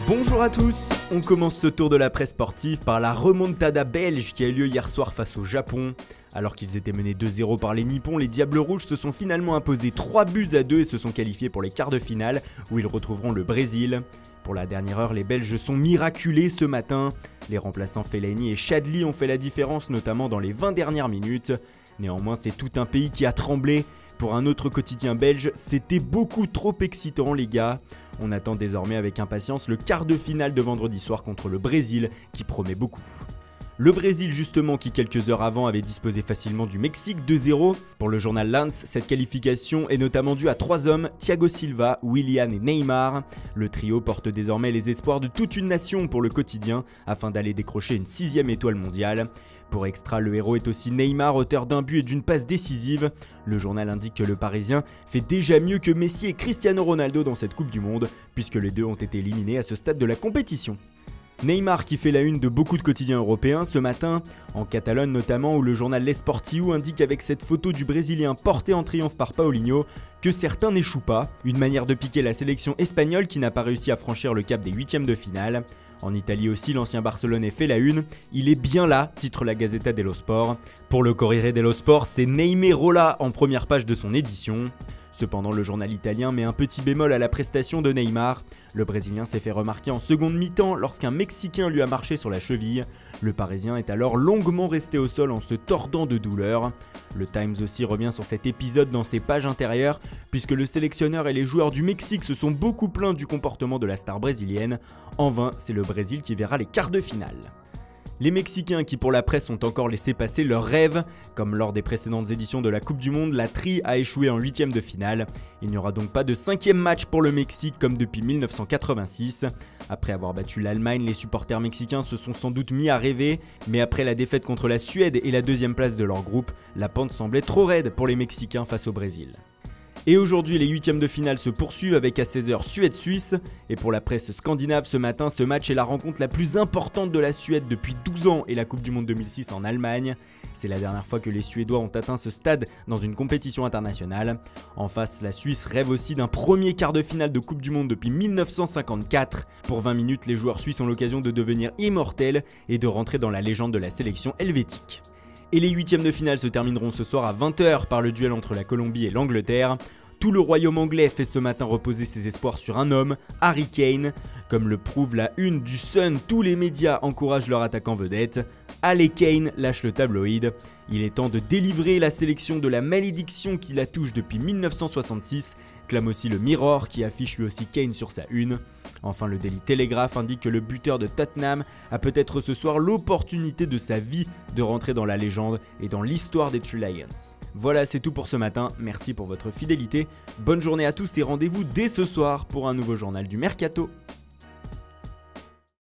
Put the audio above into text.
Bonjour à tous, on commence ce tour de la presse sportive par la remontada belge qui a eu lieu hier soir face au Japon. Alors qu'ils étaient menés 2-0 par les Nippons, les Diables Rouges se sont finalement imposés 3-2 et se sont qualifiés pour les quarts de finale où ils retrouveront le Brésil. Pour la dernière heure, les Belges sont miraculés ce matin. Les remplaçants Fellaini et Chadli ont fait la différence, notamment dans les 20 dernières minutes. Néanmoins, c'est tout un pays qui a tremblé. Pour un autre quotidien belge, c'était beaucoup trop excitant les gars. On attend désormais avec impatience le quart de finale de vendredi soir contre le Brésil qui promet beaucoup. Le Brésil justement qui quelques heures avant avait disposé facilement du Mexique 2-0. Pour le journal Lance, cette qualification est notamment due à 3 hommes, Thiago Silva, Willian et Neymar. Le trio porte désormais les espoirs de toute une nation pour le quotidien afin d'aller décrocher une 6e étoile mondiale. Pour Extra, le héros est aussi Neymar, auteur d'un but et d'une passe décisive. Le journal indique que le Parisien fait déjà mieux que Messi et Cristiano Ronaldo dans cette Coupe du Monde, puisque les deux ont été éliminés à ce stade de la compétition. Neymar qui fait la une de beaucoup de quotidiens européens ce matin, en Catalogne notamment où le journal L'Esportiu indique avec cette photo du Brésilien porté en triomphe par Paulinho que certains n'échouent pas, une manière de piquer la sélection espagnole qui n'a pas réussi à franchir le cap des 8e de finale. En Italie aussi, l'ancien Barcelonais fait la une, il est bien là, titre la Gazzetta dello Sport. Pour le Corriere dello Sport, c'est Neymarola en première page de son édition. Cependant, le journal italien met un petit bémol à la prestation de Neymar. Le Brésilien s'est fait remarquer en seconde mi-temps lorsqu'un Mexicain lui a marché sur la cheville. Le Parisien est alors longuement resté au sol en se tordant de douleur. Le Times aussi revient sur cet épisode dans ses pages intérieures, puisque le sélectionneur et les joueurs du Mexique se sont beaucoup plaints du comportement de la star brésilienne. En vain, c'est le Brésil qui verra les quarts de finale. Les Mexicains qui pour la presse ont encore laissé passer leurs rêves. Comme lors des précédentes éditions de la Coupe du Monde, la tri a échoué en 8e de finale. Il n'y aura donc pas de 5e match pour le Mexique comme depuis 1986. Après avoir battu l'Allemagne, les supporters mexicains se sont sans doute mis à rêver. Mais après la défaite contre la Suède et la 2e place de leur groupe, la pente semblait trop raide pour les Mexicains face au Brésil. Et aujourd'hui, les 8e de finale se poursuivent avec à 16h Suède-Suisse. Et pour la presse scandinave ce matin, ce match est la rencontre la plus importante de la Suède depuis 12 ans et la Coupe du Monde 2006 en Allemagne. C'est la dernière fois que les Suédois ont atteint ce stade dans une compétition internationale. En face, la Suisse rêve aussi d'un premier quart de finale de Coupe du Monde depuis 1954. Pour 20 minutes, les joueurs suisses ont l'occasion de devenir immortels et de rentrer dans la légende de la sélection helvétique. Et les 8e de finale se termineront ce soir à 20h par le duel entre la Colombie et l'Angleterre. Tout le royaume anglais fait ce matin reposer ses espoirs sur un homme, Harry Kane. Comme le prouve la une du Sun, tous les médias encouragent leur attaquant vedette. Allez Kane, lâche le tabloïd. Il est temps de délivrer la sélection de la malédiction qui la touche depuis 1966, clame aussi le Mirror qui affiche lui aussi Kane sur sa une. Enfin, le Daily Telegraph indique que le buteur de Tottenham a peut-être ce soir l'opportunité de sa vie de rentrer dans la légende et dans l'histoire des Three Lions. Voilà, c'est tout pour ce matin, merci pour votre fidélité, bonne journée à tous et rendez-vous dès ce soir pour un nouveau journal du Mercato.